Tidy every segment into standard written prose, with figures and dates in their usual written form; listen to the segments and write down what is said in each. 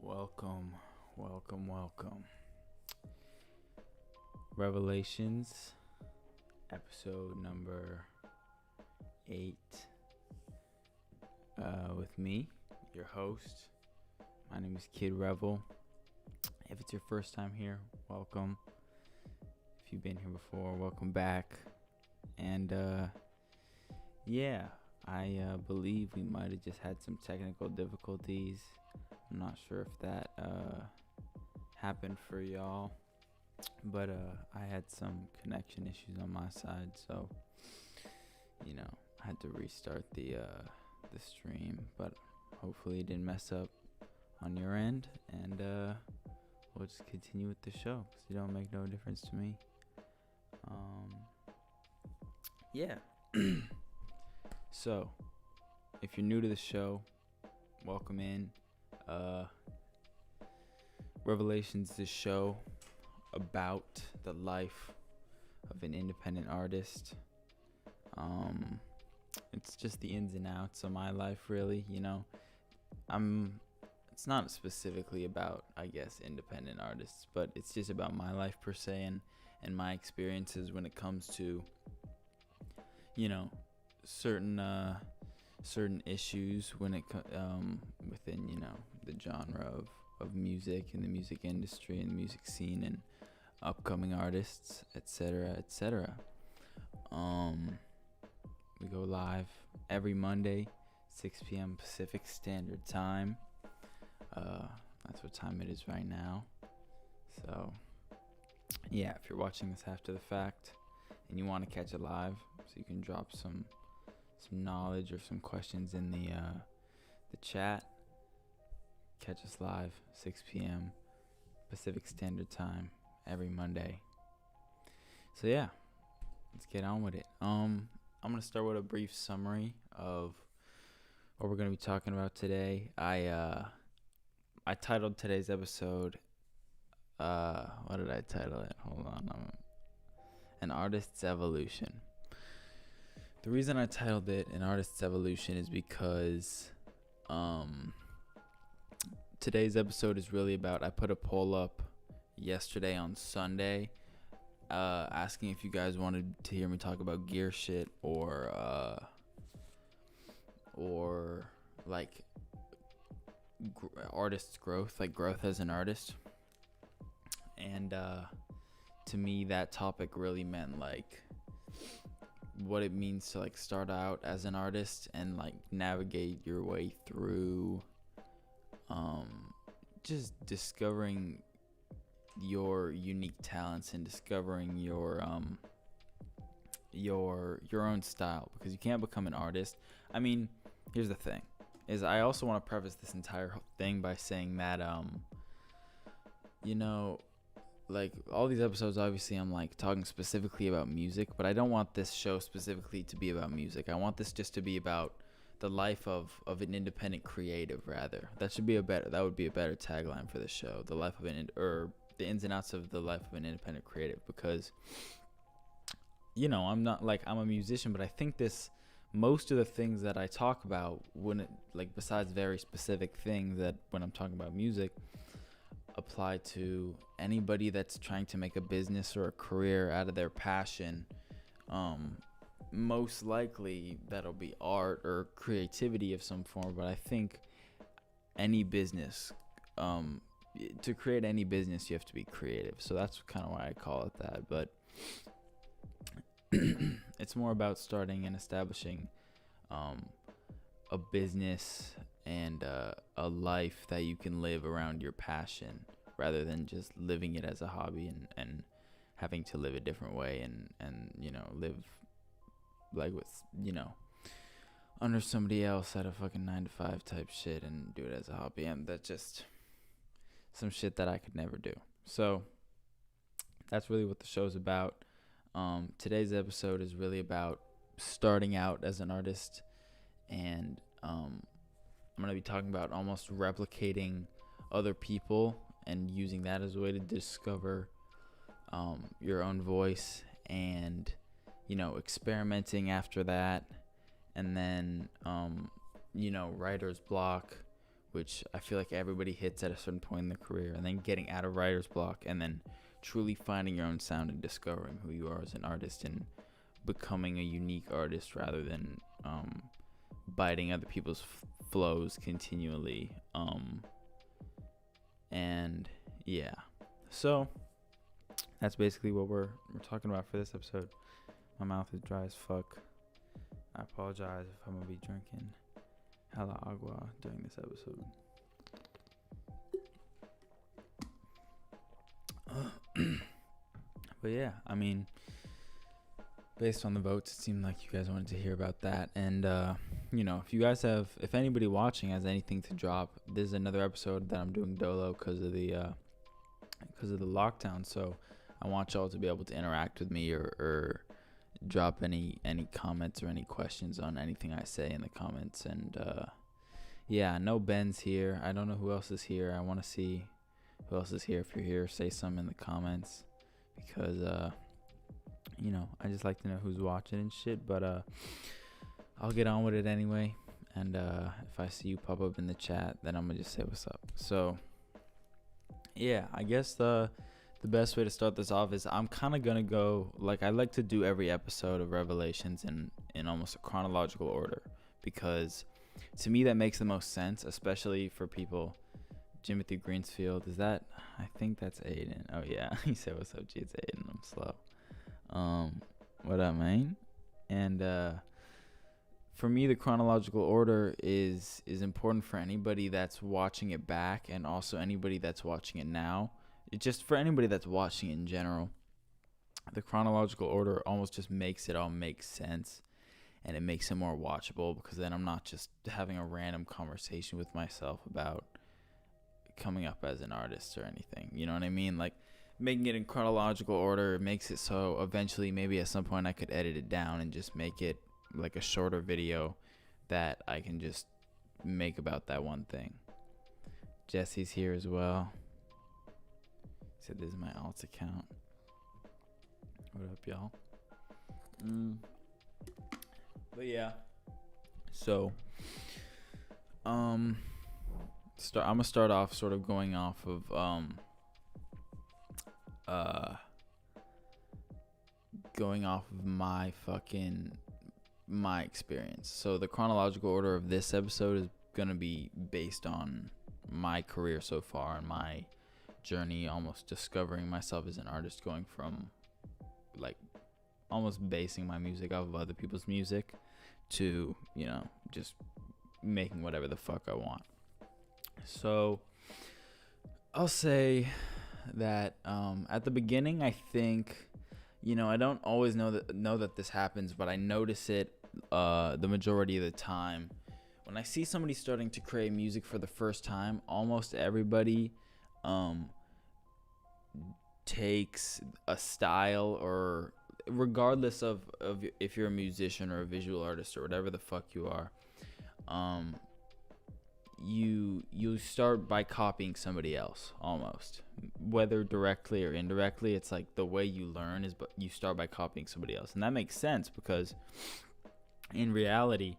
Welcome. Revelations, episode number 8. With me, your host. My name is Kid Revel. If it's your first time here, welcome. If you've been here before, welcome back. And I believe we might have just had some technical difficulties. I'm not sure if that happened for y'all, but I had some connection issues on my side, so I had to restart the stream, but hopefully it didn't mess up on your end, and we'll just continue with the show because it don't make no difference to me. So if you're new to the show, welcome in. Revelations is a show about the life of an independent artist. It's just the ins and outs of my life, really. It's not specifically about, I guess, independent artists, but it's just about my life per se, and my experiences when it comes to certain issues when it within the genre of music and the music industry and the music scene and upcoming artists, etc. We go live every Monday, 6 p.m. Pacific Standard Time. That's what time it is right now. So if you're watching this after the fact and you want to catch it live, so you can drop some knowledge or some questions in the chat, catch us live 6 p.m. Pacific Standard Time every Monday. So let's get on with it. I'm gonna start with a brief summary of what we're gonna be talking about today. I titled today's episode, what did I title it? Hold on, An Artist's Evolution. The reason I titled it An Artist's Evolution is because today's episode is really about, I put a poll up yesterday on Sunday asking if you guys wanted to hear me talk about gear shit or like artist growth, like growth as an artist. And to me, that topic really meant like what it means to like start out as an artist and like navigate your way through just discovering your unique talents and discovering your own style, because you can't become an artist. I mean, here's the thing, is I also want to preface this entire thing by saying that like all these episodes, obviously I'm like talking specifically about music, but I don't want this show specifically to be about music. I want this just to be about the life of an independent creative, rather. That would be a better tagline for the show. The life of the ins and outs of the life of an independent creative, because I'm a musician, but I think most of the things that I talk about, besides very specific things that when I'm talking about music, apply to anybody that's trying to make a business or a career out of their passion. Most likely that'll be art or creativity of some form, but I think any business, to create any business, you have to be creative. So that's kind of why I call it that. But it's more about starting and establishing a business and a life that you can live around your passion, rather than just living it as a hobby and having to live a different way and live like with under somebody else at a fucking 9-to-5 type shit and do it as a hobby. And that's just some shit that I could never do. So that's really what the show's about. Today's episode is really about starting out as an artist, and I'm going to be talking about almost replicating other people and using that as a way to discover your own voice, and experimenting after that, and then writer's block, which I feel like everybody hits at a certain point in their career, and then getting out of writer's block, and then truly finding your own sound and discovering who you are as an artist and becoming a unique artist rather than biting other people's flows continually. And yeah, so that's basically what we're talking about for this episode. My mouth is dry as fuck. I apologize if I'm gonna be drinking hella agua during this episode. But yeah, I mean, based on the votes, it seemed like you guys wanted to hear about that. And if anybody watching has anything to drop, this is another episode that I'm doing dolo because of the lockdown. So I want y'all to be able to interact with me or drop any comments or any questions on anything I say in the comments. And no Ben's here. I don't know who else is here. I want to see who else is here. If you're here, say something in the comments, because I just like to know who's watching and shit. But I'll get on with it anyway. And if I see you pop up in the chat, then I'm gonna just say what's up. So yeah, I guess the best way to start this off is I'm kind of gonna go like I like to do every episode of Revelations in almost a chronological order, because to me that makes the most sense, especially for people. Jimothy Greensfield, is that? I think that's Aiden. Oh yeah, he said what's up, G? It's Aiden. I'm slow. What up, man? And for me, the chronological order is important for anybody that's watching it back, and also anybody that's watching it now. It's just for anybody that's watching in general. The chronological order almost just makes it all make sense, and it makes it more watchable, because then I'm not just having a random conversation with myself about coming up as an artist or anything. You know what I mean? Like, making it in chronological order makes it so eventually maybe at some point I could edit it down and just make it like a shorter video that I can just make about that one thing. Jesse's here as well. He said this is my alt account. What up, y'all? But yeah, so I'm gonna start off sort of going off of my experience. So the chronological order of this episode is gonna be based on my career so far and my journey, almost discovering myself as an artist, going from like almost basing my music off of other people's music to, just making whatever the fuck I want. So I'll say that at the beginning, I think, I don't always know that this happens, but I notice it the majority of the time. When I see somebody starting to create music for the first time, almost everybody takes a style, or regardless of if you're a musician or a visual artist or whatever the fuck you are, you start by copying somebody else, almost, whether directly or indirectly. It's like the way you learn is, but you start by copying somebody else, and that makes sense, because in reality,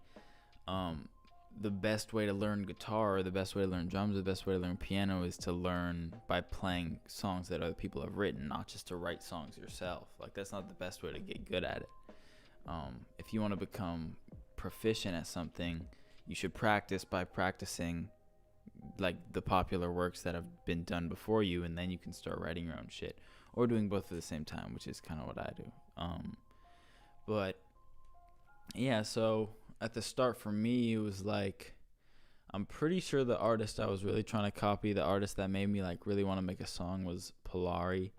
the best way to learn guitar, or the best way to learn drums, or the best way to learn piano is to learn by playing songs that other people have written, not just to write songs yourself. Like, that's not the best way to get good at it. If you want to become proficient at something, you should practice by practicing like the popular works that have been done before you, and then you can start writing your own shit, or doing both at the same time, which is kind of what I do. But yeah, so at the start for me, it was like, I'm pretty sure the artist I was really trying to copy, the artist that made me like really want to make a song, was Polari.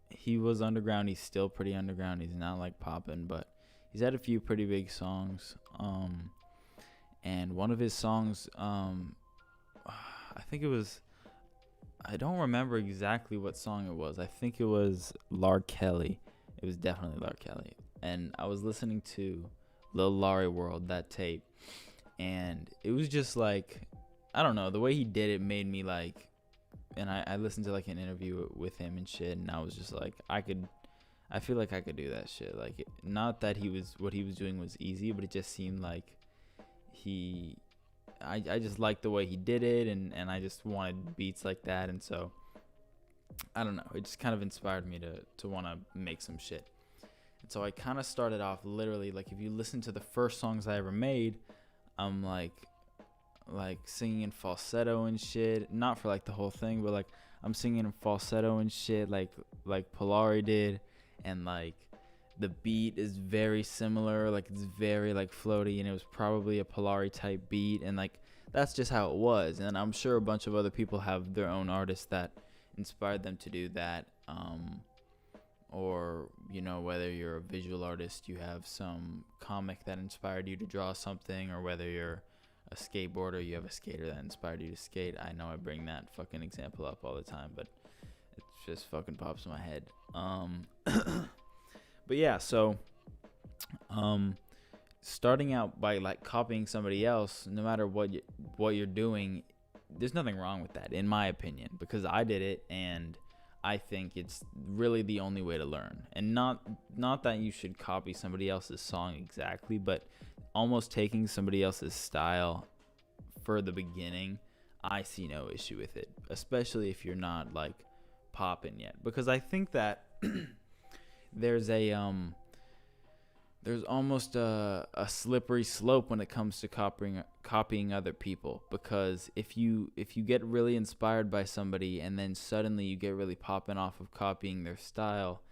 He was underground. He's still pretty underground. He's not like popping, but he's had a few pretty big songs. And one of his songs, I think it was, I don't remember exactly what song it was. I think it was Lar Kelly. It was definitely Lar Kelly. And I was listening to Lil Larry World, that tape, and it was just like, I don't know, the way he did it made me like, and I listened to like an interview with him and shit, and I was just like, I feel like I could do that shit. Like, not that what he was doing was easy, but it just seemed like he I just liked the way he did it, and I just wanted beats like that. And so I don't know, it just kind of inspired me to want to make some shit. And so I kind of started off literally, like, if you listen to the first songs I ever made, I'm like singing in falsetto and shit. Not for like the whole thing, but like I'm singing in falsetto and shit, like Polari did, and like the beat is very similar, like it's very like floaty, and it was probably a Polari type beat, and like that's just how it was. And I'm sure a bunch of other people have their own artists that inspired them to do that, or you know, whether you're a visual artist, you have some comic that inspired you to draw something, or whether you're a skateboarder, you have a skater that inspired you to skate. I know I bring that fucking example up all the time, but it just fucking pops in my head. But yeah, so starting out by like copying somebody else, no matter what you're doing, there's nothing wrong with that, in my opinion, because I did it, and I think it's really the only way to learn. And not that you should copy somebody else's song exactly, but almost taking somebody else's style for the beginning, I see no issue with it, especially if you're not like popping yet, because I think that there's almost a slippery slope when it comes to copying other people, because if you get really inspired by somebody and then suddenly you get really popping off of copying their style,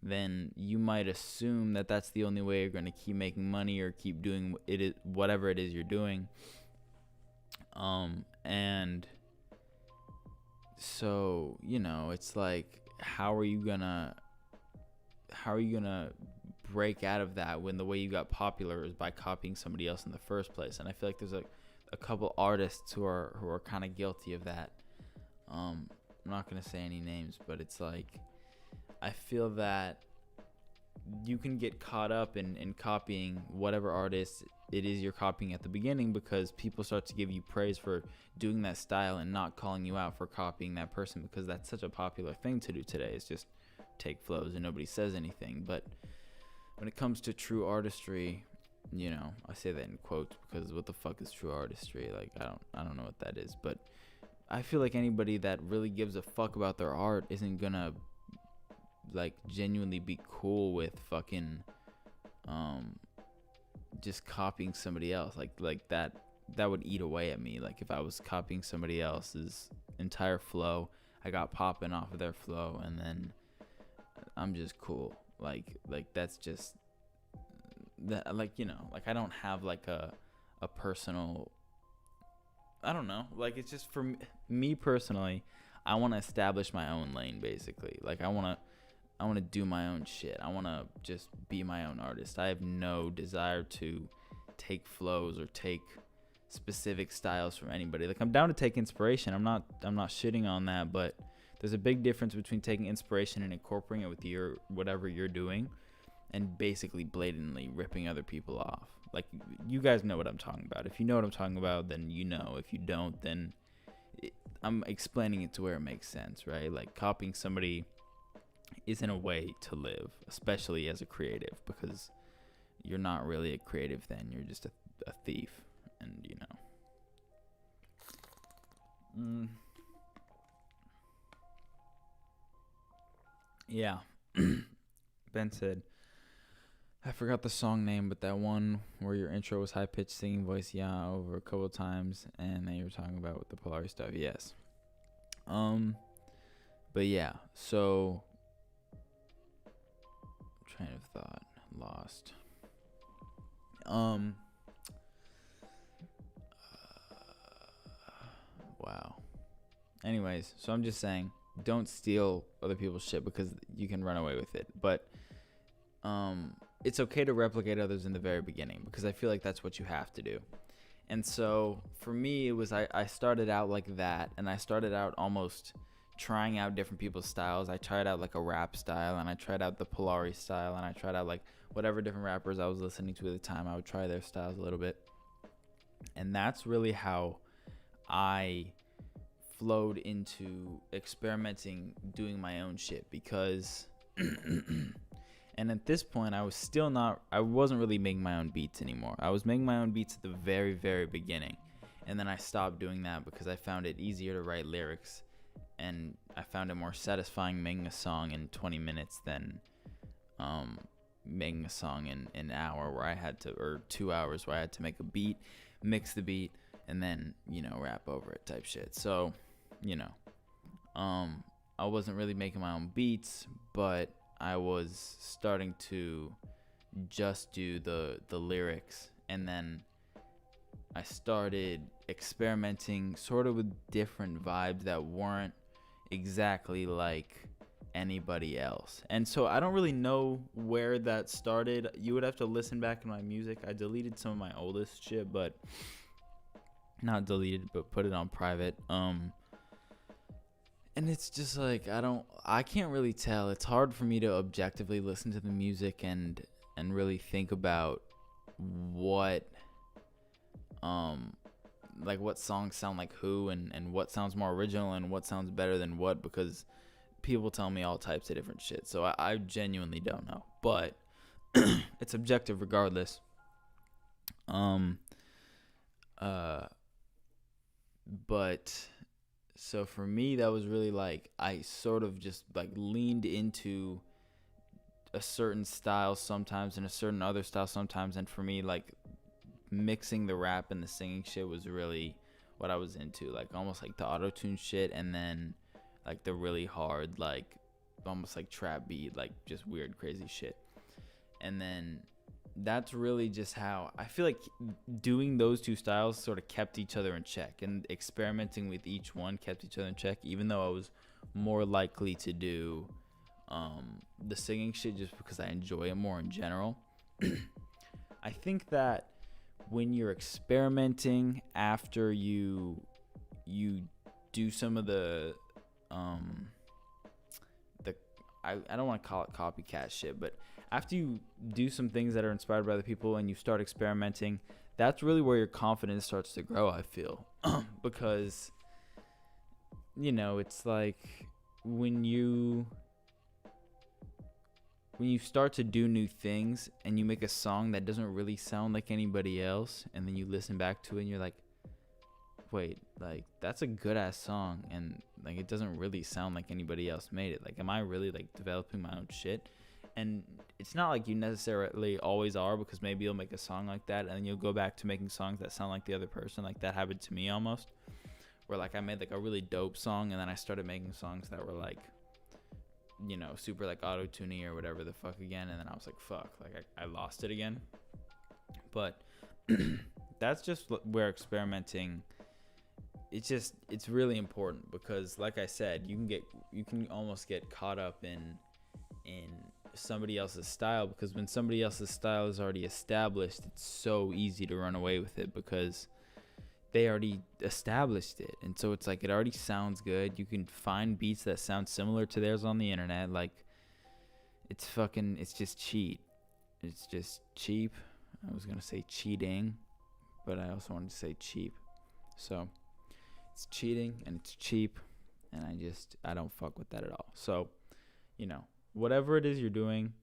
then you might assume that that's the only way you're going to keep making money or keep doing whatever it is you're doing. And so, you know, it's like, how are you gonna break out of that when the way you got popular is by copying somebody else in the first place? And I feel like there's a couple artists who are kind of guilty of that. I'm not gonna say any names, but it's like, I feel that you can get caught up in copying whatever artist it is you're copying at the beginning, because people start to give you praise for doing that style and not calling you out for copying that person, because that's such a popular thing to do today. It's just take flows and nobody says anything. But when it comes to true artistry, you know, I say that in quotes because what the fuck is true artistry? Like, I don't know what that is, but I feel like anybody that really gives a fuck about their art isn't gonna like genuinely be cool with fucking just copying somebody else. Like that would eat away at me. Like if I was copying somebody else's entire flow, I got popping off of their flow, and then I'm just cool. Like that's just that, like, you know, like I don't have like a personal, I don't know, like it's just for me personally, I want to establish my own lane, basically. Like I want to do my own shit. I want to just be my own artist. I have no desire to take flows or take specific styles from anybody. Like I'm down to take inspiration. I'm not shitting on that, but there's a big difference between taking inspiration and incorporating it with your whatever you're doing, and basically blatantly ripping other people off. Like, you guys know what I'm talking about. If you know what I'm talking about, then you know. If you don't, then I'm explaining it to where it makes sense, right? Like, copying somebody isn't a way to live, especially as a creative, because you're not really a creative then. You're just a thief, and, you know. Yeah. Ben said, I forgot the song name, but that one where your intro was high-pitched singing voice, yeah, over a couple times, and then you were talking about with the Polari stuff, yes. But yeah, so, train of thought, lost. Wow. Anyways, so I'm just saying, don't steal other people's shit because you can run away with it. But it's okay to replicate others in the very beginning, because I feel like that's what you have to do. And so for me, it was I started out like that, and I started out almost trying out different people's styles. I tried out like a rap style, and I tried out the Polari style, and I tried out like whatever different rappers I was listening to at the time. I would try their styles a little bit. And that's really how I flowed into experimenting, doing my own shit, because and at this point I wasn't really making my own beats anymore. I was making my own beats at the very, very beginning, And then I stopped doing that because I found it easier to write lyrics, and I found it more satisfying making a song in 20 minutes than making a song in an hour where I had to, or 2 hours where I had to make a beat, mix the beat, and then, rap over it type shit. So, I wasn't really making my own beats, but I was starting to just do the lyrics, and then I started experimenting sort of with different vibes that weren't exactly like anybody else. And so I don't really know where that started. You would have to listen back in my music. I deleted some of my oldest shit, but not deleted, but put it on private. And it's just like I can't really tell. It's hard for me to objectively listen to the music and really think about what like what songs sound like who, and what sounds more original and what sounds better than what, because people tell me all types of different shit. So I genuinely don't know, but it's objective regardless. But so for me, that was really like, I sort of just like leaned into a certain style sometimes and a certain other style sometimes. And for me, like, mixing the rap and the singing shit was really what I was into, like almost like the auto-tune shit, and then like the really hard, like almost like trap beat, like just weird crazy shit. And then that's really just how I feel like doing those two styles sort of kept each other in check, and experimenting with each one kept each other in check, even though I was more likely to do the singing shit just because I enjoy it more in general. I think that when you're experimenting after you do some of the I don't want to call it copycat shit, but after you do some things that are inspired by other people and you start experimenting, that's really where your confidence starts to grow, I feel. Because it's like when you start to do new things and you make a song that doesn't really sound like anybody else, and then you listen back to it and you're like, wait, like that's a good ass song, and like it doesn't really sound like anybody else made it. Like, am I really like developing my own shit? And it's not like you necessarily always are, because maybe you'll make a song like that and then you'll go back to making songs that sound like the other person. Like that happened to me almost, where like I made like a really dope song and then I started making songs that were like, super like auto-tuning or whatever the fuck again, and then I was like, fuck, like I lost it again. But that's just where experimenting, it's really important, because like I said, you can almost get caught up in somebody else's style, because when somebody else's style is already established, it's so easy to run away with it because they already established it. And so it's like, it already sounds good. You can find beats that sound similar to theirs on the internet. Like, it's just cheat. It's just cheap. I was going to say cheating, but I also wanted to say cheap. So it's cheating and it's cheap, and I don't fuck with that at all. So, whatever it is you're doing,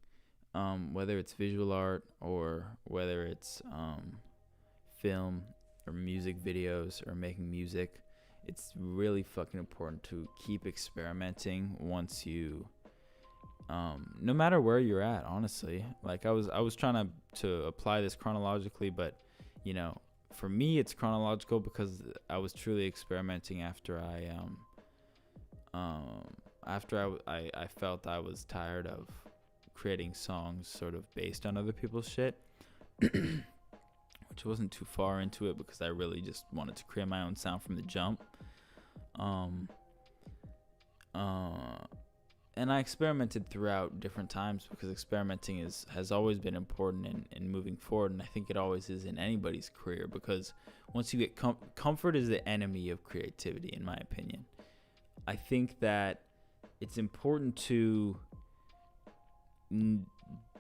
whether it's visual art or whether it's film or music videos or making music, it's really fucking important to keep experimenting once you no matter where you're at, honestly. Like I was trying to apply this chronologically, but for me it's chronological because I was truly experimenting after I felt I was tired of creating songs sort of based on other people's shit. Which wasn't too far into it, because I really just wanted to create my own sound from the jump. And I experimented throughout different times, because experimenting has always been important in moving forward, and I think it always is in anybody's career, because once you get comfort is the enemy of creativity, in my opinion. I think that it's important to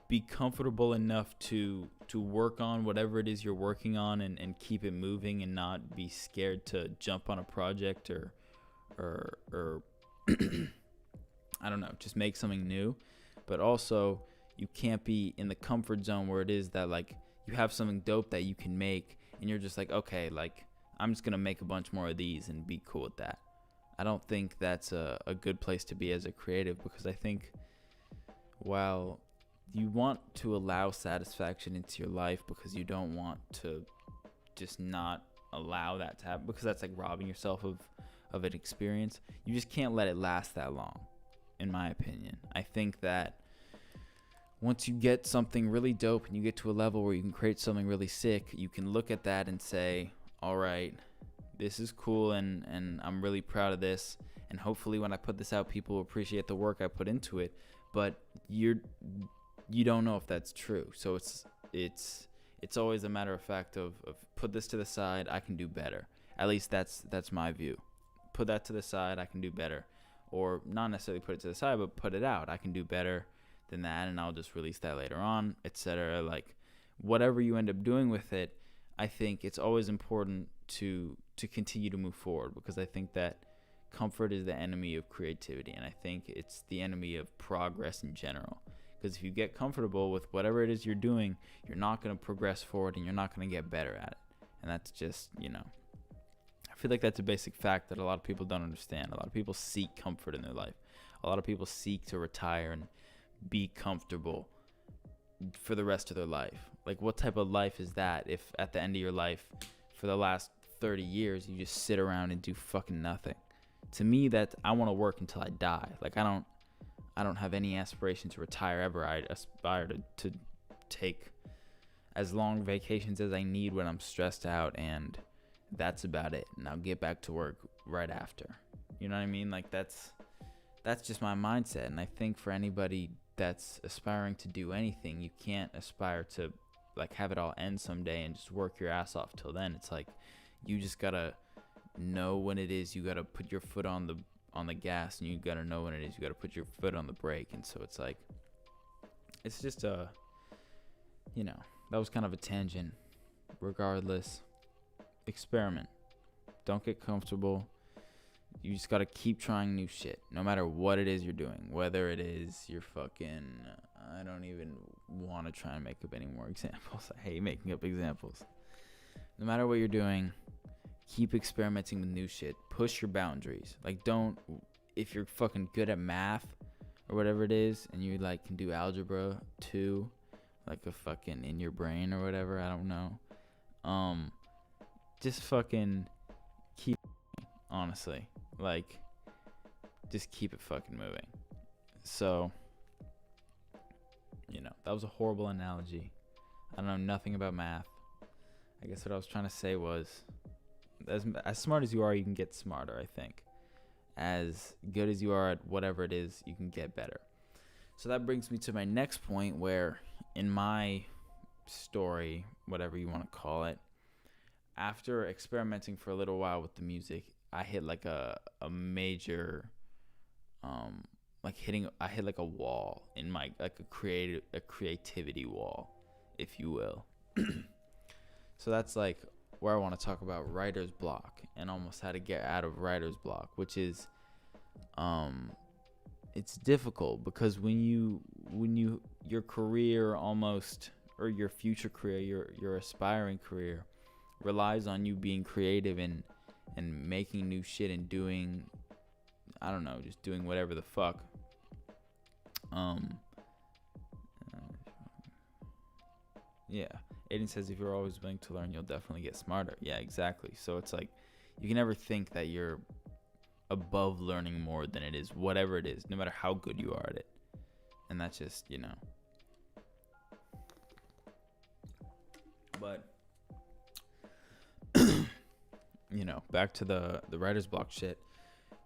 be comfortable enough to work on whatever it is you're working on, and keep it moving, and not be scared to jump on a project or I don't know, just make something new. But also, you can't be in the comfort zone where it is that like you have something dope that you can make and you're just like, okay, like I'm just gonna make a bunch more of these and be cool with that. I don't think that's a good place to be as a creative, because I think while you want to allow satisfaction into your life, because you don't want to just not allow that to happen, because that's like robbing yourself of an experience, you just can't let it last that long, in my opinion. I think that once you get something really dope and you get to a level where you can create something really sick, you can look at that and say, all right, this is cool, and I'm really proud of this, and hopefully when I put this out, people appreciate the work I put into it. But you don't know if that's true, so it's always a matter of fact of put this to the side, I can do better. At least that's my view. Put that to the side, I can do better. Or not necessarily put it to the side, but put it out, I can do better than that, and I'll just release that later on, etc. Like, whatever you end up doing with it, I think it's always important to continue to move forward, because I think that comfort is the enemy of creativity, and I think it's the enemy of progress in general. Because if you get comfortable with whatever it is you're doing, you're not going to progress forward, and you're not going to get better at it. And that's just, I feel like that's a basic fact that a lot of people don't understand. A lot of people seek comfort in their life. A lot of people seek to retire and be comfortable for the rest of their life. Like, what type of life is that if at the end of your life, for the last 30 years, you just sit around and do fucking nothing? To me, that I want to work until I die. Like, I don't have any aspiration to retire ever. I aspire to take as long vacations as I need when I'm stressed out, and that's about it. And I'll get back to work right after. You know what I mean? Like, that's just my mindset. And I think for anybody that's aspiring to do anything, you can't aspire to like have it all end someday and just work your ass off till then. It's like, you just gotta know when it is you gotta put your foot on the gas, and you gotta know when it is you gotta put your foot on the brake. And so it's like, it's just that was kind of a tangent. Regardless, experiment. Don't get comfortable. You just gotta keep trying new shit, no matter what it is you're doing. Whether it is you're fucking, I don't even want to try and make up any more examples. I hate making up examples. No matter what you're doing, keep experimenting with new shit. Push your boundaries. Like, if you're fucking good at math or whatever it is, and you like can do algebra 2, like a fucking in your brain or whatever, I don't know. Just fucking keep, honestly. Like, just keep it fucking moving. So, that was a horrible analogy. I don't know nothing about math. I guess what I was trying to say was, as smart as you are, you can get smarter, I think. As good as you are at whatever it is, you can get better. So that brings me to my next point, where in my story, whatever you want to call it, after experimenting for a little while with the music, I hit like a major, I hit like a wall in my, like a creativity wall, if you will. So that's like where I want to talk about writer's block, and almost how to get out of writer's block, which is, it's difficult, because when your career almost, or your future career, your aspiring career relies on you being creative and making new shit and doing, I don't know, just doing whatever the fuck. Yeah. Aiden says, if you're always willing to learn, you'll definitely get smarter. Yeah, exactly. So it's like, you can never think that you're above learning more than it is, whatever it is, no matter how good you are at it. And that's just, But, back to the writer's block shit.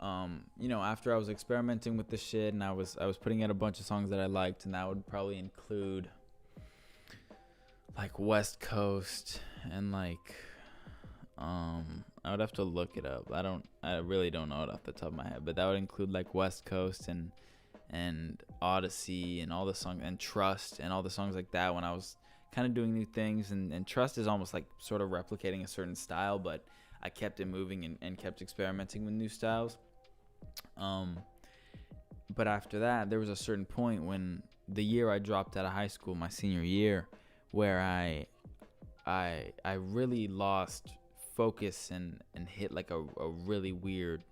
After I was experimenting with this shit, and I was putting out a bunch of songs that I liked, and that would probably include like West Coast and like I would have to look it up. I really don't know it off the top of my head, but that would include like West Coast and Odyssey and all the songs, and Trust and all the songs like that, when I was kind of doing new things. And Trust is almost like sort of replicating a certain style, but I kept it moving and kept experimenting with new styles. But after that, there was a certain point when the year I dropped out of high school, my senior year, where I really lost focus and hit like a really weird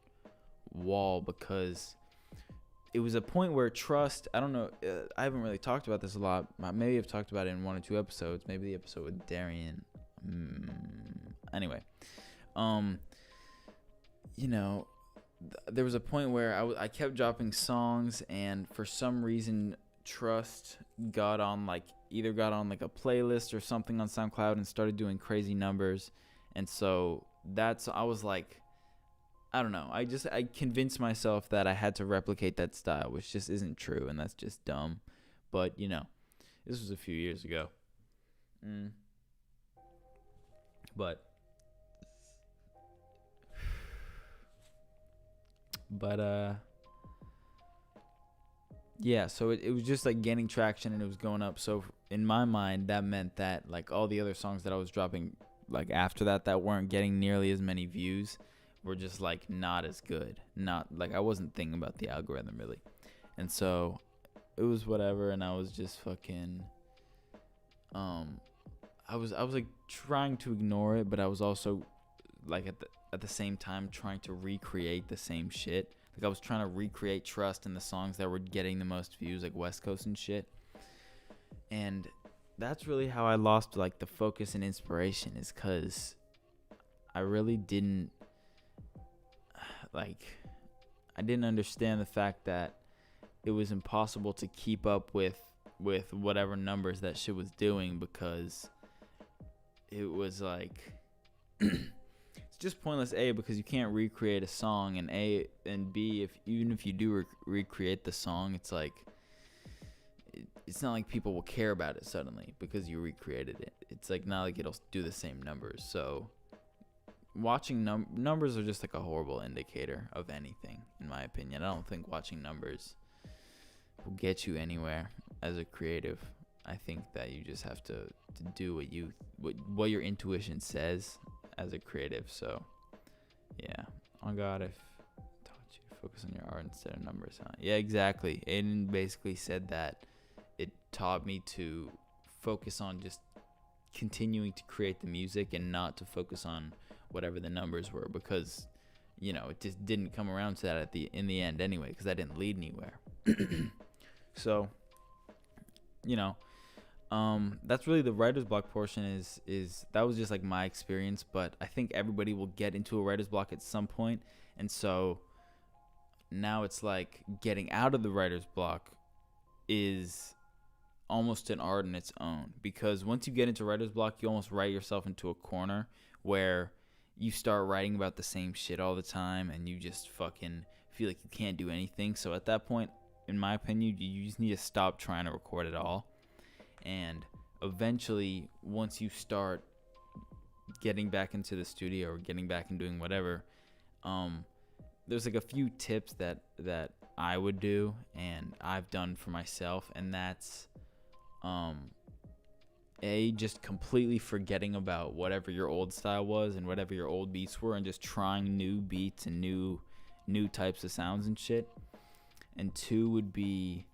wall, because it was a point where trust, I don't know, I haven't really talked about this a lot. Maybe I've talked about it in 1 or 2 episodes, maybe the episode with Darian. Anyway, you know, there was a point where I kept dropping songs, and for some reason trust got on like a playlist or something on SoundCloud and started doing crazy numbers. And so I was like, I don't know, I convinced myself that I had to replicate that style, which just isn't true, and that's just dumb. But this was a few years ago. But yeah, so it was just like gaining traction, and it was going up. So in my mind, that meant that like all the other songs that I was dropping like after that weren't getting nearly as many views were just like not as good. Not like, I wasn't thinking about the algorithm really. And so it was whatever, and I was just fucking I was like trying to ignore it, but I was also like at the same time trying to recreate the same shit. Like I was trying to recreate trust in the songs that were getting the most views, like West Coast and shit. And that's really how I lost like the focus and inspiration, is because I really didn't I didn't understand the fact that it was impossible to keep up with whatever numbers that shit was doing, because it was like it's just pointless, A, because you can't recreate a song, and B, even if you do recreate the song, it's like it's not like people will care about it suddenly because you recreated it. It's like not like it'll do the same numbers. So watching numbers are just like a horrible indicator of anything, in my opinion. I don't think watching numbers will get you anywhere as a creative. I think that you just have to do what your intuition says as a creative. So yeah, oh God, I've taught you to focus on your art instead of numbers, huh? Yeah, exactly. Aiden basically said that it taught me to focus on just continuing to create the music and not to focus on whatever the numbers were, because it just didn't come around to that in the end anyway, because that didn't lead anywhere. So that's really the writer's block portion. Is that was just like my experience, but I think everybody will get into a writer's block at some point. And so now it's like getting out of the writer's block is almost an art in its own, because once you get into writer's block, you almost write yourself into a corner where you start writing about the same shit all the time, and you just fucking feel like you can't do anything. So at that point, in my opinion, you just need to stop trying to record at all. And eventually, once you start getting back into the studio or getting back and doing whatever, there's like a few tips that I would do and I've done for myself, and that's just completely forgetting about whatever your old style was and whatever your old beats were, and just trying new beats and new types of sounds and shit. And 2 would be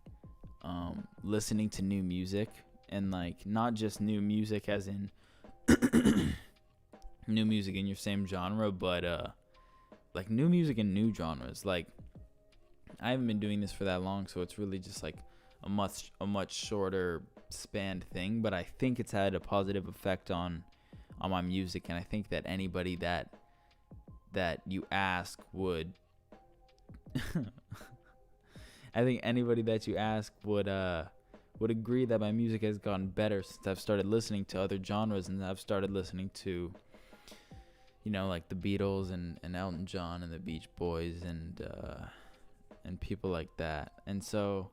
listening to new music, and like not just new music as in new music in your same genre, but like new music in new genres. Like I haven't been doing this for that long, so it's really just like a much shorter spanned thing, but I think it's had a positive effect on my music. And I think that anybody that you ask would I think anybody that you ask would agree that my music has gotten better since I've started listening to other genres, and I've started listening to like the Beatles and Elton John and the Beach Boys and people like that. And so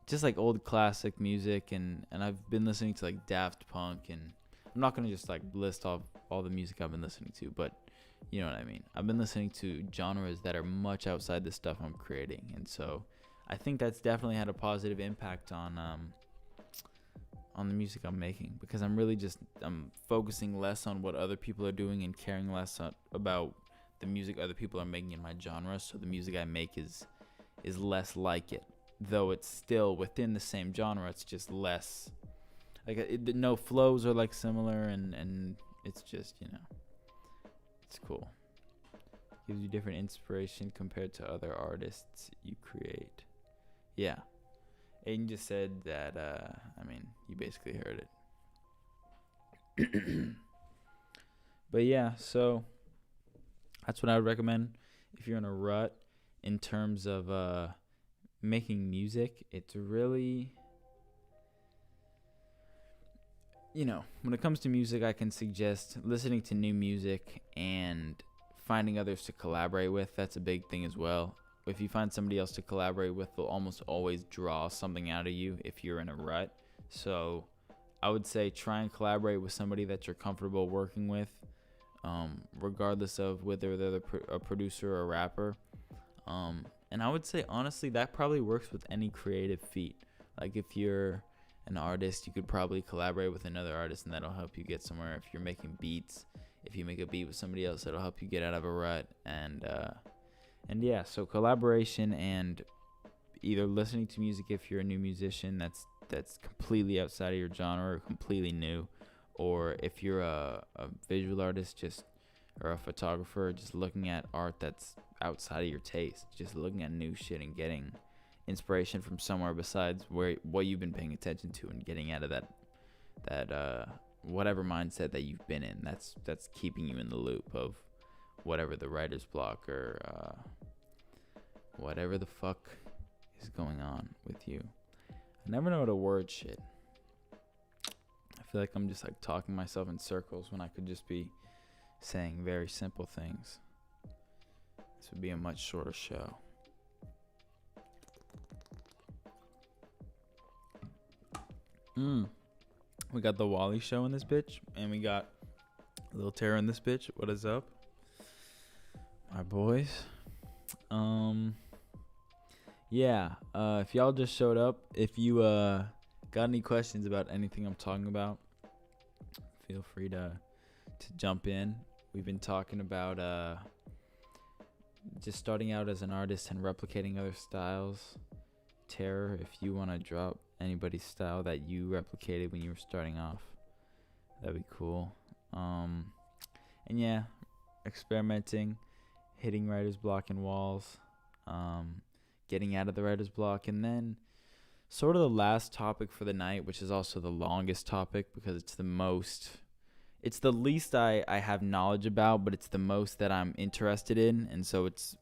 just like old classic music, and I've been listening to like Daft Punk, and I'm not going to just like list off all the music I've been listening to, but you know what I mean. I've been listening to genres that are much outside the stuff I'm creating, and so I think that's definitely had a positive impact on the music I'm making, because I'm focusing less on what other people are doing and caring less about the music other people are making in my genre. So the music I make is less like it, though it's still within the same genre. It's just less like no flows are like similar, and it's just It's cool. Gives you different inspiration compared to other artists you create. Yeah. Aiden just said that, you basically heard it. But yeah, so that's what I would recommend if you're in a rut in terms of making music. It's really, when it comes to music, I can suggest listening to new music and finding others to collaborate with. That's a big thing as well. If you find somebody else to collaborate with, they'll almost always draw something out of you if you're in a rut. So I would say try and collaborate with somebody that you're comfortable working with, regardless of whether they're a producer or a rapper. And I would say, honestly, that probably works with any creative feat. Like, if you're an artist, you could probably collaborate with another artist, and that'll help you get somewhere. If you're making beats, if you make a beat with somebody else, that'll help you get out of a rut. And yeah, so collaboration and either listening to music if you're a new musician that's completely outside of your genre or completely new, or if you're a visual artist or a photographer, just looking at art that's outside of your taste, just looking at new shit and getting inspiration from somewhere besides what you've been paying attention to, and getting out of that whatever mindset that you've been in that's keeping you in the loop of whatever the writer's block or whatever the fuck is going on with you. I never know how to word shit. I feel like I'm just like talking myself in circles when I could just be saying very simple things. This would be a much shorter show. We got the Wally show in this bitch, and we got Lil Terror in this bitch. What is up, my boys? If y'all just showed up, if you got any questions about anything I'm talking about, feel free to jump in. We've been talking about just starting out as an artist and replicating other styles. Terror, if you want to drop anybody's style that you replicated when you were starting off, that'd be cool. And yeah, experimenting, hitting writer's block and walls, getting out of the writer's block, and then sort of the last topic for the night, which is also the longest topic because it's the least I have knowledge about, but it's the most that I'm interested in, and so it's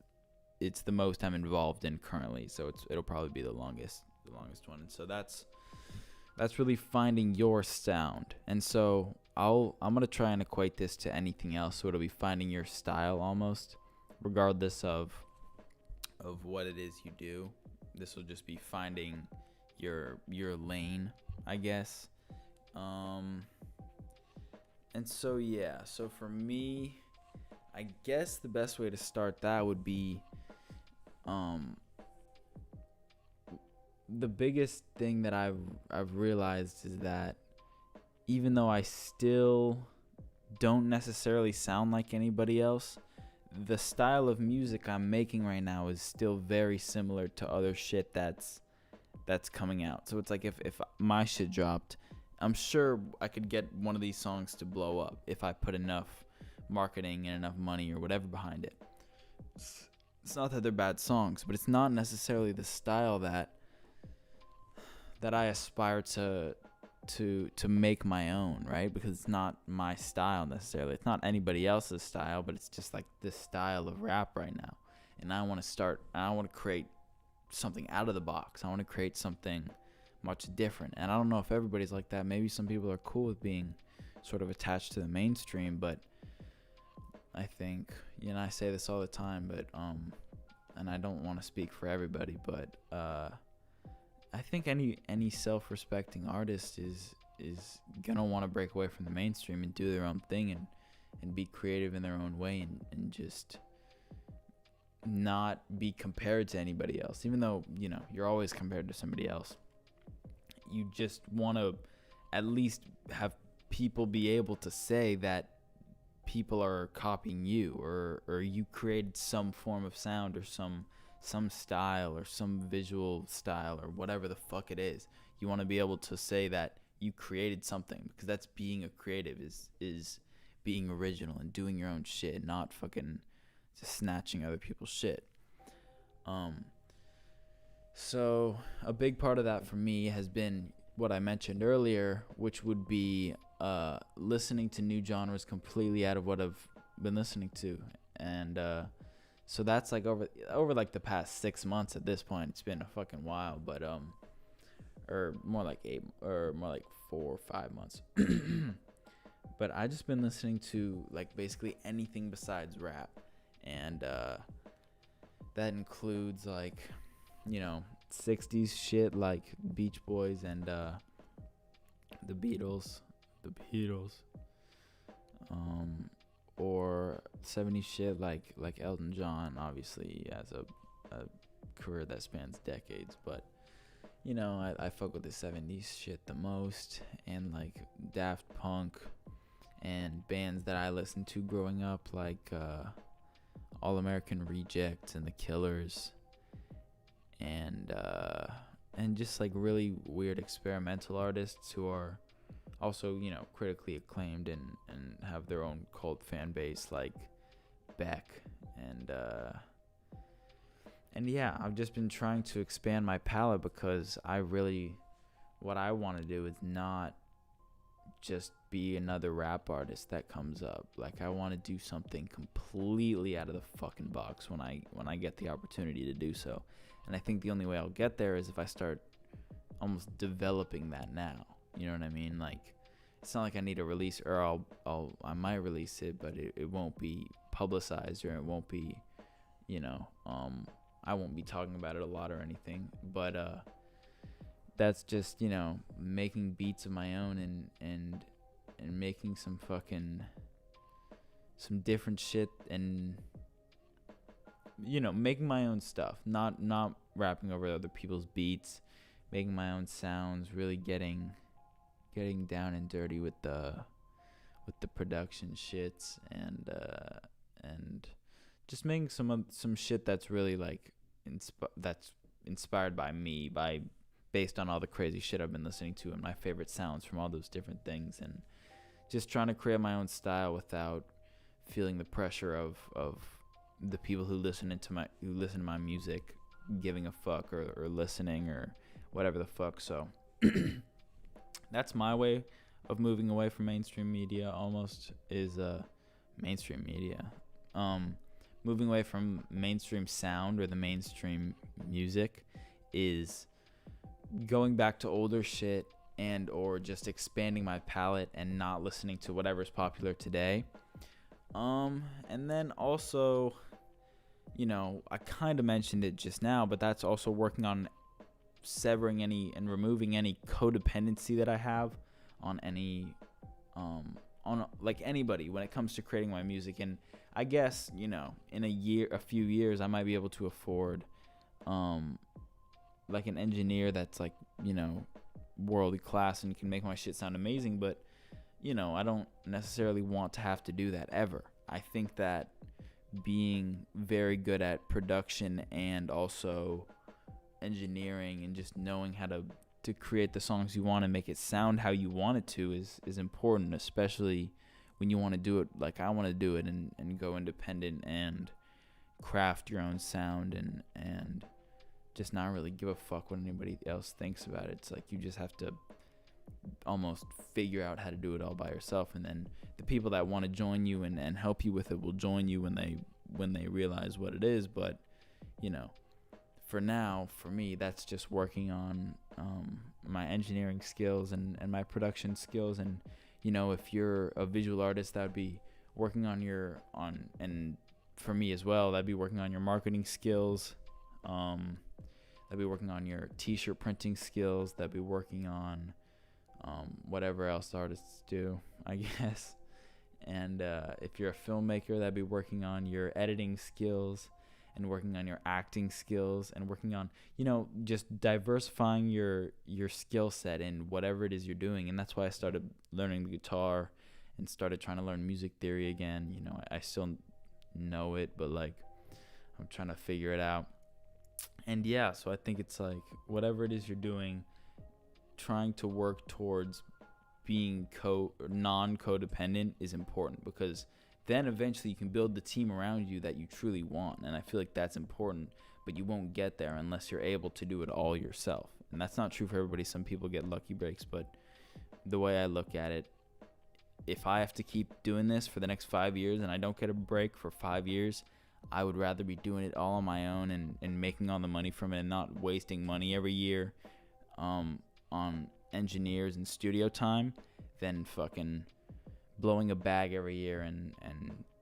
the most I'm involved in currently, so it'll probably be the longest one. And so that's really finding your sound. And so I'm gonna try and equate this to anything else, so it'll be finding your style almost, regardless of what it is you do. This will just be finding your lane, I guess. And so yeah, so for me, I guess the best way to start that would be the biggest thing that I've realized is that even though I still don't necessarily sound like anybody else, the style of music I'm making right now is still very similar to other shit that's coming out. So it's like if my shit dropped, I'm sure I could get one of these songs to blow up if I put enough marketing and enough money or whatever behind it. It's not that they're bad songs, but it's not necessarily the style that I aspire to make my own, right? Because it's not my style necessarily. It's not anybody else's style, but it's just like this style of rap right now. And I want to create something out of the box. I want to create something much different. And I don't know if everybody's like that. Maybe some people are cool with being sort of attached to the mainstream, but I think, I say this all the time, but and I don't want to speak for everybody, but I think any self-respecting artist is gonna want to break away from the mainstream and do their own thing and be creative in their own way and just not be compared to anybody else. Even though you're always compared to somebody else, you just want to at least have people be able to say that people are copying you, or you created some form of sound or some style or some visual style or whatever the fuck it is. You want to be able to say that you created something, because that's being a creative, is being original and doing your own shit, not fucking just snatching other people's shit. So a big part of that for me has been what I mentioned earlier, which would be listening to new genres completely out of what I've been listening to. And so that's like over like the past 6 months at this point. It's been a fucking while, but or more like 4 or 5 months. But I just been listening to like basically anything besides rap. And that includes like, 60s shit like Beach Boys and the Beatles, or 70s shit like Elton John. Obviously, he has a career that spans decades, but I fuck with the 70s shit the most, and like Daft Punk and bands that I listened to growing up, like All American Reject and The Killers, and just like really weird experimental artists who are also critically acclaimed and have their own cult fan base, like Beck and yeah, I've just been trying to expand my palette, because what I want to do is not just be another rap artist that comes up. Like, I want to do something completely out of the fucking box when I get the opportunity to do so. And I think the only way I'll get there is if I start almost developing that now. You know what I mean? Like, it's not like I need a release, or I might release it, but it won't be publicized, or it won't be, I won't be talking about it a lot or anything. But that's just, making beats of my own and making some different shit, and making my own stuff, not rapping over other people's beats, making my own sounds, really getting down and dirty with the production shits, and just making some shit that's really like that's inspired by me, based on all the crazy shit I've been listening to and my favorite sounds from all those different things, and just trying to create my own style without feeling the pressure of the people who listen to my music giving a fuck, or listening, or whatever the fuck. So that's my way of moving away from mainstream media, almost, is mainstream media. Moving away from mainstream sound or the mainstream music is going back to older shit, and or just expanding my palette and not listening to whatever's popular today. And then also, I kind of mentioned it just now, but that's also working on severing any and removing any codependency that I have on on like anybody when it comes to creating my music. And I guess, in a few years, I might be able to afford like an engineer that's like, worldly class and can make my shit sound amazing. But, I don't necessarily want to have to do that ever. I think that being very good at production and also engineering, and just knowing how to create the songs you want and make it sound how you want it to is important, especially when you want to do it like I want to do it, and go independent and craft your own sound, and just not really give a fuck what anybody else thinks about it. It's like you just have to almost figure out how to do it all by yourself, and then the people that want to join you and help you with it will join you when they realize what it is. But for now, for me, that's just working on my engineering skills and my production skills. And if you're a visual artist, that would be working on and for me as well, that'd be working on your marketing skills. That'd be working on your t-shirt printing skills. That'd be working on whatever else artists do, I guess. And if you're a filmmaker, that'd be working on your editing skills, and working on your acting skills, and working on, just diversifying your skill set in whatever it is you're doing. And that's why I started learning the guitar and started trying to learn music theory again. I still know it, but like I'm trying to figure it out. And yeah, so I think it's like whatever it is you're doing, trying to work towards being non-codependent is important, because then eventually you can build the team around you that you truly want. And I feel like that's important, but you won't get there unless you're able to do it all yourself. And that's not true for everybody. Some people get lucky breaks, but the way I look at it, if I have to keep doing this for the next 5 years and I don't get a break for 5 years, I would rather be doing it all on my own and making all the money from it and not wasting money every year on engineers and studio time than fucking blowing a bag every year and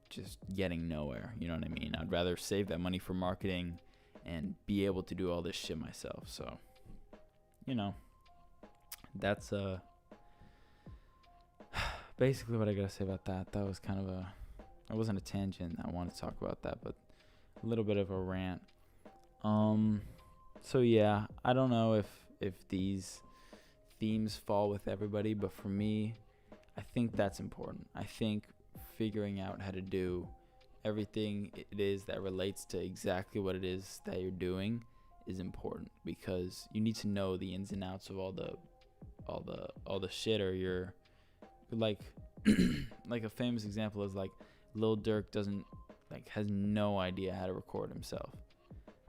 just getting nowhere. You know what I mean? I'd rather save that money for marketing and be able to do all this shit myself. So, you know, that's basically what I gotta say about that. That was kind of it wasn't a tangent. I wanted to talk about that, but a little bit of a rant. So yeah, I don't know if these themes fall with everybody, but for me, I think that's important. I think figuring out how to do everything it is that relates to exactly what it is that you're doing is important, because you need to know the ins and outs of all the shit, or you're like like a famous example is like Lil Durk has no idea how to record himself.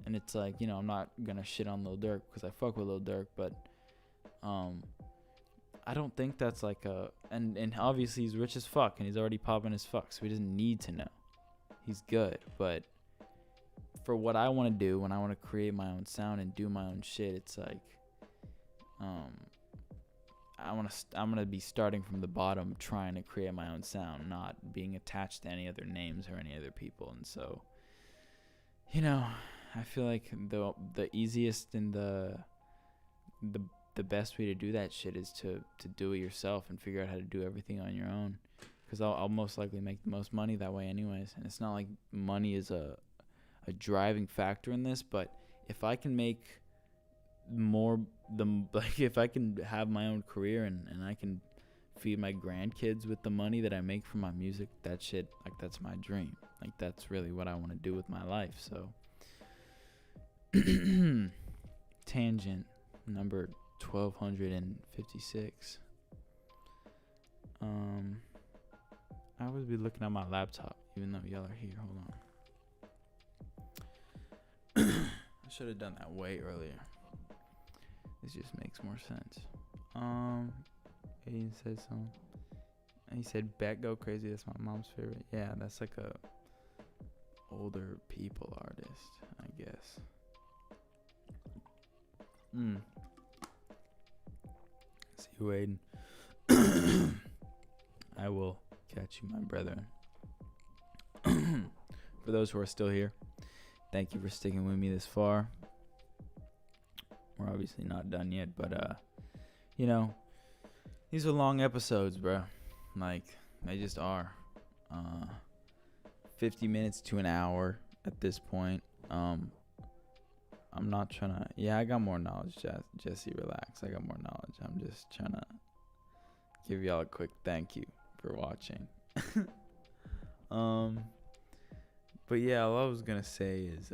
And it's like, you know, I'm not gonna shit on Lil Durk because I fuck with Lil Durk, but I don't think that's like and obviously he's rich as fuck and he's already popping as fuck, so he doesn't need to know. He's good, but for what I want to do, when I want to create my own sound and do my own shit, it's like I'm gonna be starting from the bottom, trying to create my own sound, not being attached to any other names or any other people. And so, you know, I feel like the easiest and the best way to do that shit is to do it yourself and figure out how to do everything on your own, because I'll most likely make the most money that way anyways. And it's not like money is a driving factor in this, but if I can make if I can have my own career and I can feed my grandkids with the money that I make from my music, that shit, like, that's my dream. Like, that's really what I want to do with my life. So tangent number 1256. I would be looking at my laptop even though y'all are here. Hold on. I should have done that way earlier. This just makes more sense. Aiden said something. He said, "Bet Go Crazy." That's my mom's favorite. Yeah, that's like a older people artist, I guess. See you, Aiden. I will catch you, my brethren. For those who are still here, thank you for sticking with me this far. We're obviously not done yet, but you know, these are long episodes, bro. Like, they just are. 50 minutes to an hour at this point. I'm not trying to. Yeah, I got more knowledge, Jesse. Relax. I got more knowledge. I'm just trying to give y'all a quick thank you for watching. But yeah, all I was gonna say is,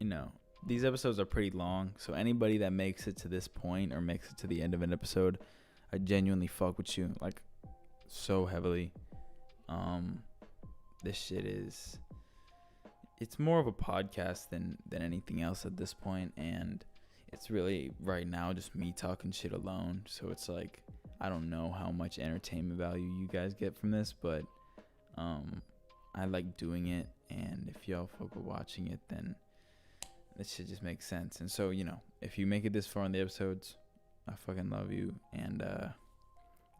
you know, these episodes are pretty long, so anybody that makes it to this point or makes it to the end of an episode, I genuinely fuck with you, like, so heavily. This shit it's more of a podcast than anything else at this point, and it's really right now just me talking shit alone. So it's like, I don't know how much entertainment value you guys get from this, but I like doing it, and if y'all fuck with watching it, then this shit just makes sense. And so, you know, if you make it this far in the episodes, I fucking love you. And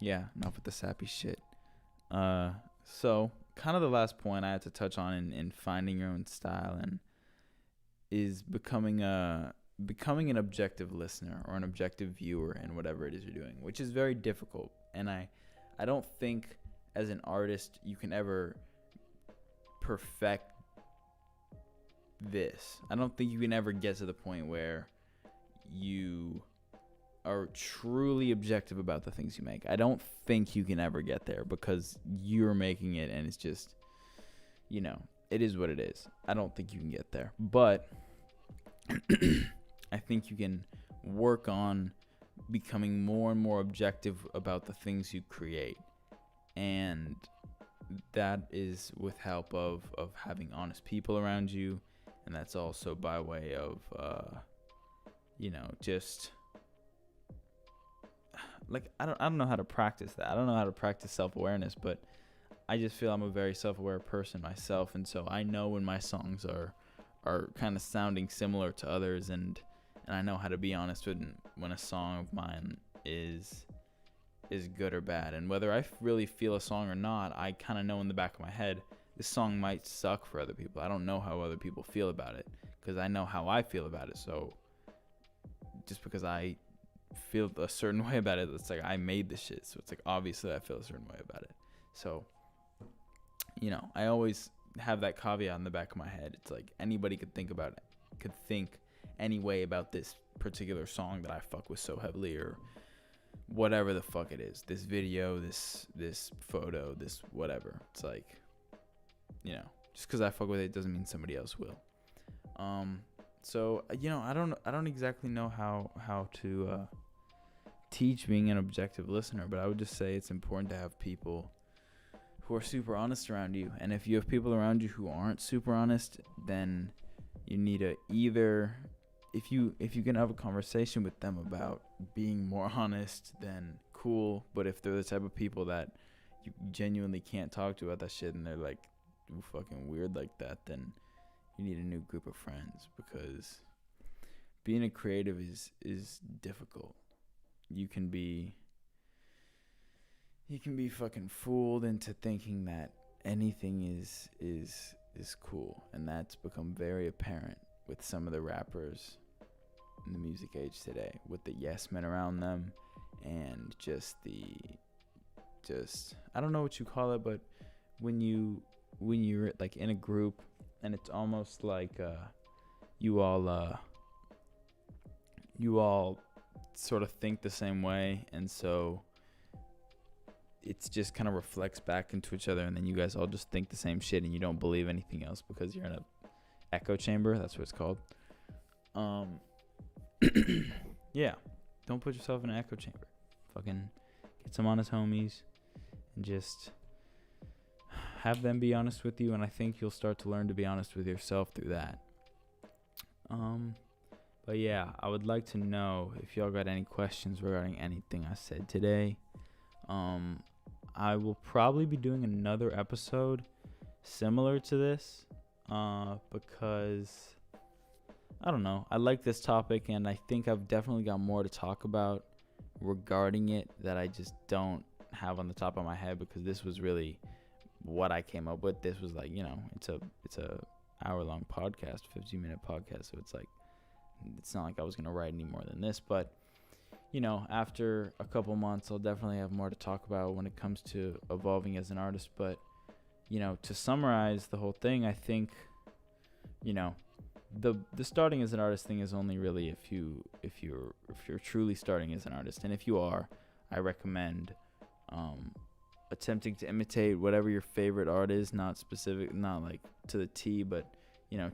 yeah, enough with the sappy shit. So kind of the last point I had to touch on in finding your own style and is becoming an objective listener or an objective viewer in whatever it is you're doing, which is very difficult. And I don't think as an artist you can ever perfect this. I don't think you can ever get to the point where you are truly objective about the things you make. I don't think you can ever get there, because you're making it and it's just, you know, it is what it is. I don't think you can get there, but I think you can work on becoming more and more objective about the things you create. And that is with help of having honest people around you. And that's also by way of, just like, I don't know how to practice that. I don't know how to practice self-awareness, but I just feel I'm a very self-aware person myself. And so I know when my songs are kind of sounding similar to others, and I know how to be honest when a song of mine is good or bad. And whether I really feel a song or not, I kind of know in the back of my head, this song might suck for other people. I don't know how other people feel about it, because I know how I feel about it. So just because I feel a certain way about it, it's like I made this shit. So it's like, obviously I feel a certain way about it. So, I always have that caveat in the back of my head. It's like anybody could think any way about this particular song that I fuck with so heavily, or whatever the fuck it is. This video, this photo, this whatever. It's like, just because I fuck with it doesn't mean somebody else will. So I don't exactly know how to teach being an objective listener, but I would just say it's important to have people who are super honest around you. And if you have people around you who aren't super honest, then you need to either, if you can have a conversation with them about being more honest, then cool. But if they're the type of people that you genuinely can't talk to about that shit, and they're like fucking weird like that, then you need a new group of friends, because being a creative is difficult. You can be fucking fooled into thinking that anything is cool, and that's become very apparent with some of the rappers in the music age today, with the yes men around them, and just I don't know what you call it, but when you're like in a group, and it's almost like you all sort of think the same way, and so it's just kind of reflects back into each other, and then you guys all just think the same shit, and you don't believe anything else because you're in a echo chamber. That's what it's called. Yeah, don't put yourself in an echo chamber. Fucking get some honest homies and just have them be honest with you, and I think you'll start to learn to be honest with yourself through that. But yeah, I would like to know if y'all got any questions regarding anything I said today. I will probably be doing another episode similar to this, because I don't know, I like this topic, and I think I've definitely got more to talk about regarding it that I just don't have on the top of my head, because this was really what I came up with. This was like, it's a hour-long podcast, 15-minute podcast, so it's not like I was gonna write any more than this. But after a couple months, I'll definitely have more to talk about when it comes to evolving as an artist. But to summarize the whole thing, I think the starting as an artist thing is only really if you're truly starting as an artist. And if you are, I recommend attempting to imitate whatever your favorite art is, not like to the T, but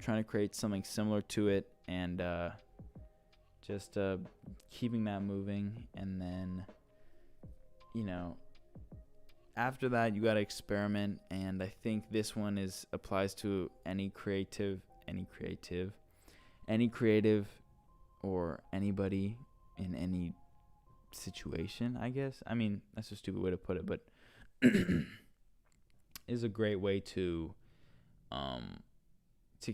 trying to create something similar to it, and just keeping that moving. And then after that, you got to experiment. And I think this one applies to any creative or anybody in any situation, I guess. I mean, that's a stupid way to put it, but is a great way to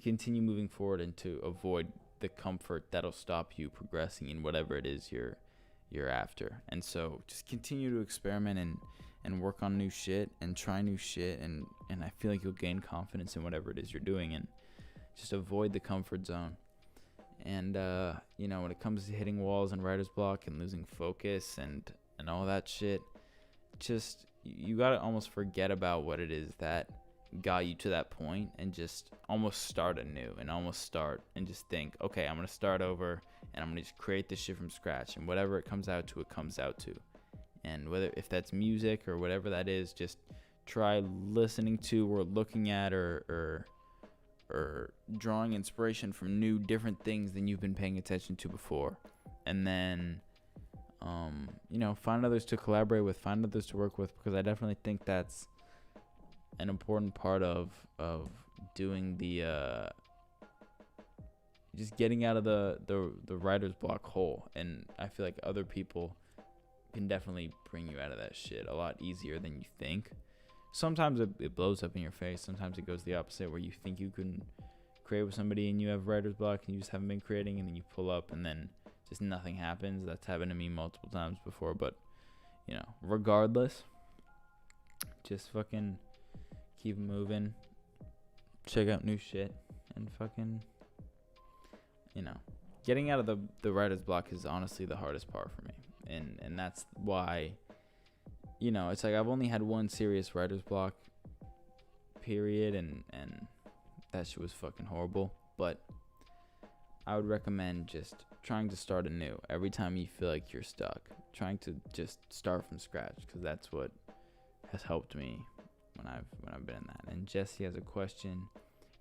continue moving forward and to avoid the comfort that'll stop you progressing in whatever it is you're after. And so just continue to experiment and work on new shit and try new shit, and I feel like you'll gain confidence in whatever it is you're doing, and just avoid the comfort zone. And when it comes to hitting walls and writer's block and losing focus and all that shit, just you gotta almost forget about what it is that got you to that point, and just almost start anew, and just think, okay, I'm gonna start over, and I'm gonna just create this shit from scratch, and whatever it comes out to, it comes out to. And if that's music or whatever that is, just try listening to or looking at or drawing inspiration from new different things than you've been paying attention to before. And then find others to collaborate with, find others to work with, because I definitely think that's an important part of doing the just getting out of the writer's block hole. And I feel like other people can definitely bring you out of that shit a lot easier than you think. Sometimes it blows up in your face. Sometimes it goes the opposite, where you think you can create with somebody and you have writer's block and you just haven't been creating, and then you pull up and then just nothing happens. That's happened to me multiple times before. But regardless, just fucking keep moving, check out new shit, and fucking getting out of the writer's block is honestly the hardest part for me. And that's why it's like I've only had one serious writer's block period, and that shit was fucking horrible. But I would recommend just trying to start anew every time you feel like you're stuck, trying to just start from scratch, because that's what has helped me when I've been in that. And Jesse has a question: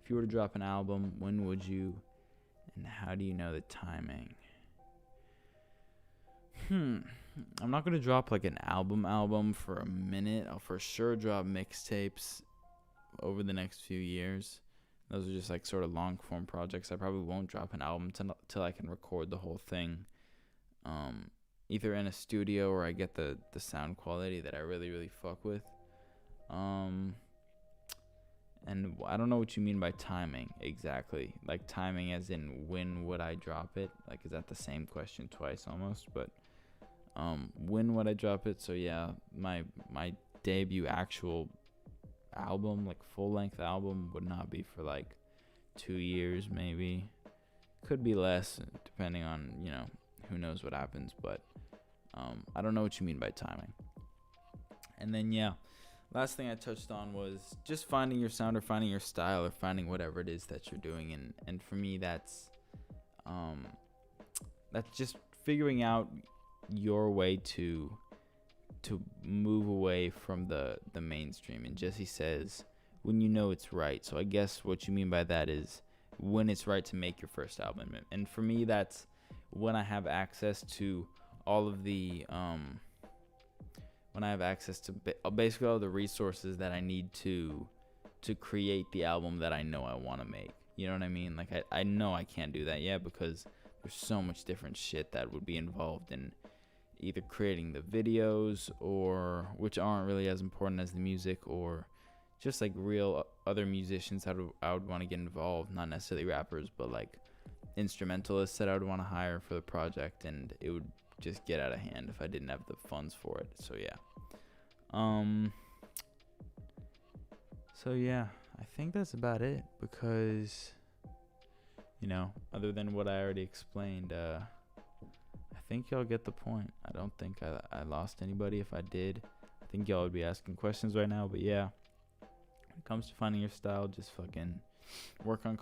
if you were to drop an album, when would you, and how do you know the timing? I'm not gonna drop like an album for a minute. I'll for sure drop mixtapes over the next few years. Those are just like sort of long form projects. I probably won't drop an album till I can record the whole thing, either in a studio or I get the sound quality that I really, really fuck with. And I don't know what you mean by timing exactly. Like timing as in when would I drop it? Like, is that the same question twice almost? But when would I drop it? So yeah, my debut actual album, like full length album, would not be for like 2 years, maybe. Could be less, depending on who knows what happens. But I don't know what you mean by timing. And then last thing I touched on was just finding your sound, or finding your style, or finding whatever it is that you're doing. And for me, that's just figuring out your way to move away from the mainstream. And Jesse says, when you know it's right. So I guess what you mean by that is when it's right to make your first album. And for me, that's when I have access to all of the when I have access to basically all the resources that I need to create the album that I know I want to make. You know what I mean? Like I know I can't do that yet, because there's so much different shit that would be involved in either creating the videos, or which aren't really as important as the music, or just like real other musicians that I would want to get involved, not necessarily rappers, but like instrumentalists that I would want to hire for the project, and it would just get out of hand if I didn't have the funds for it. So I think that's about it, because other than what I already explained, I think y'all get the point. I don't think I lost anybody. If I did, I think y'all would be asking questions right now. But when it comes to finding your style, just fucking work on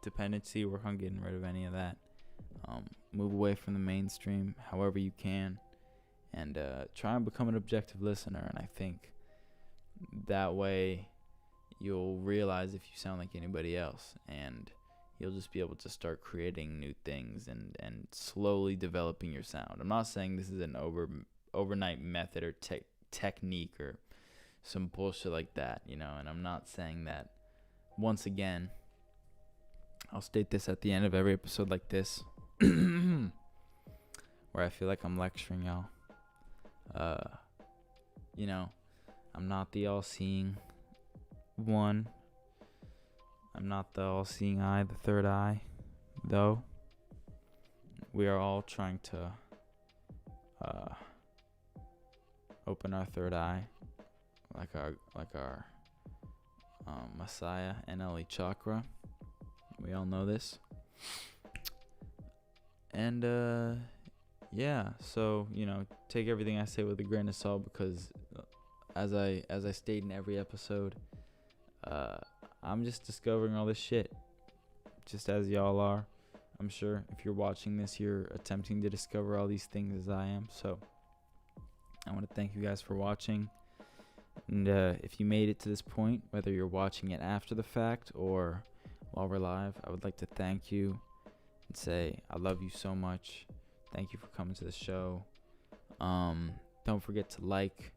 dependency, work on getting rid of any of that. Move away from the mainstream however you can, and try and become an objective listener. And I think that way you'll realize if you sound like anybody else, and you'll just be able to start creating new things and slowly developing your sound. I'm not saying this is an overnight method or technique or some bullshit like that, and I'm not saying that. Once again, I'll state this at the end of every episode like this, where I feel like I'm lecturing y'all. I'm not the all-seeing one. I'm not the all-seeing eye, the third eye, though. We are all trying to open our third eye, like our Messiah, NLE chakra. We all know this. And so take everything I say with a grain of salt, because as I state in every episode, I'm just discovering all this shit, just as y'all are. I'm sure if you're watching this, you're attempting to discover all these things as I am. So I want to thank you guys for watching. And if you made it to this point, whether you're watching it after the fact or while we're live, I would like to thank you and say I love you so much. Thank you for coming to the show. Don't forget to like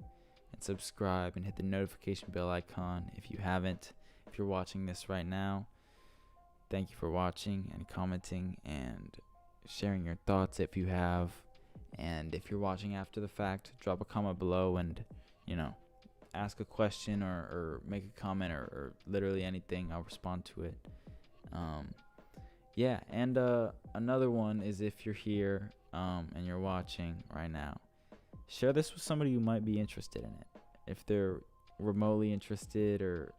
and subscribe and hit the notification bell icon if you haven't. If you're watching this right now, thank you for watching and commenting and sharing your thoughts if you have. And if you're watching after the fact, drop a comment below and, ask a question or make a comment or literally anything. I'll respond to it. Yeah, and another one is if you're here and you're watching right now, share this with somebody who might be interested in it. If they're remotely interested or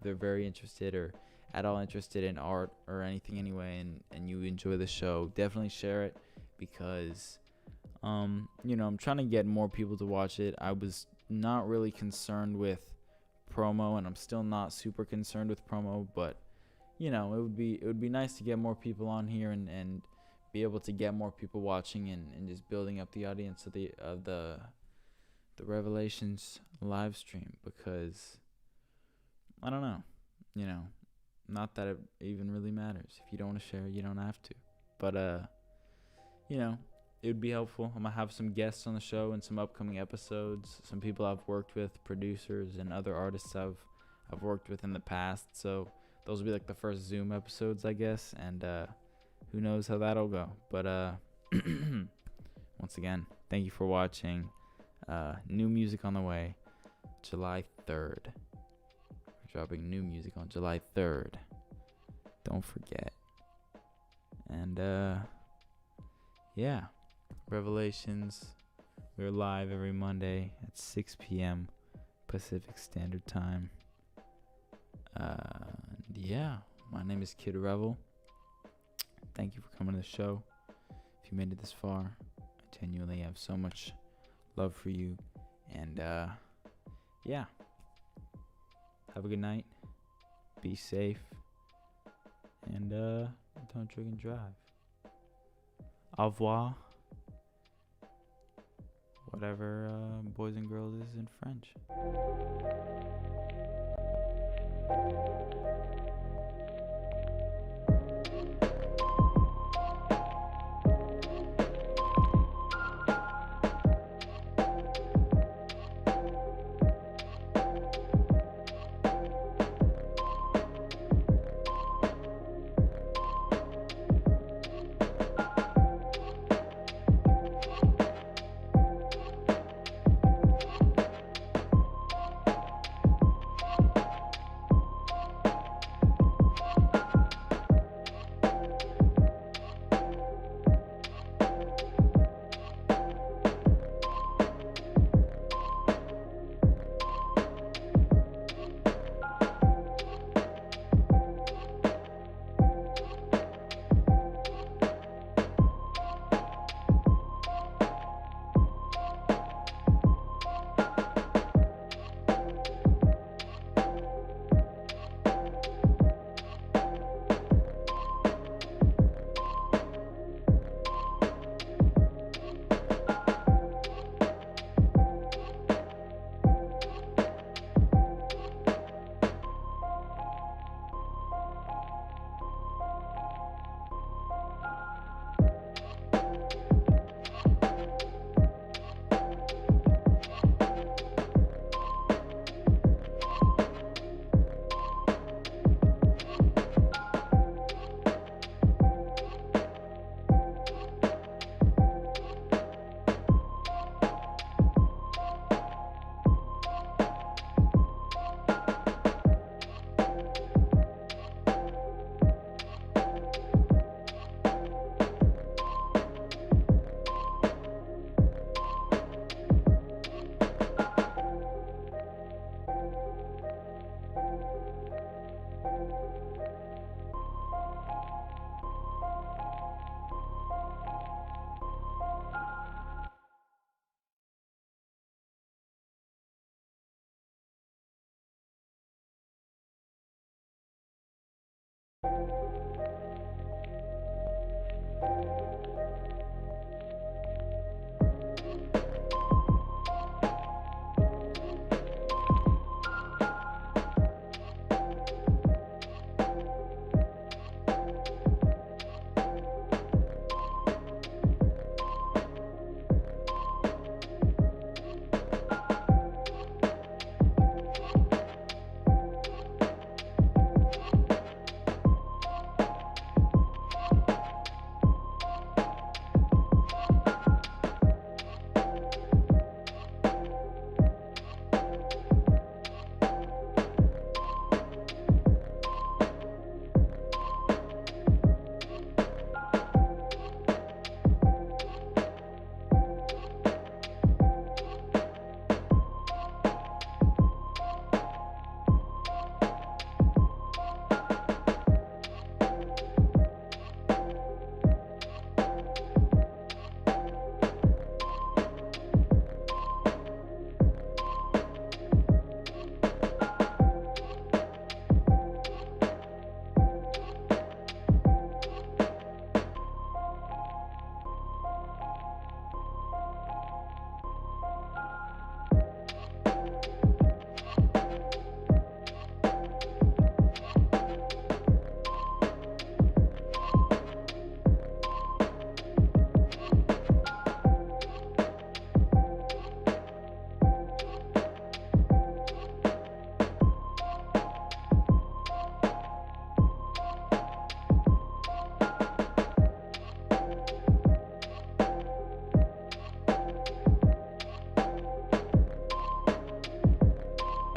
they're very interested or at all interested in art or anything anyway, and you enjoy the show, definitely share it because I'm trying to get more people to watch it. I was not really concerned with promo, and I'm still not super concerned with promo, but it would be nice to get more people on here and be able to get more people watching and just building up the audience of the Revelations live stream, because I don't know, not that it even really matters. If you don't want to share, you don't have to, but it would be helpful. I'm gonna have some guests on the show in some upcoming episodes, some people I've worked with, producers and other artists I've worked with in the past, so those will be like the first Zoom episodes, I guess, and who knows how that'll go. But once again, thank you for watching. New music on the way, July 3rd. We're dropping new music on July 3rd. Don't forget. And yeah, Revelations. We're live every Monday at 6 p.m. Pacific Standard Time. Yeah, my name is Kid Revel. Thank you for coming to the show. If you made it this far, I genuinely have so much love for you. And yeah, have a good night. Be safe. And don't drink and drive. Au revoir. Whatever boys and girls is in French.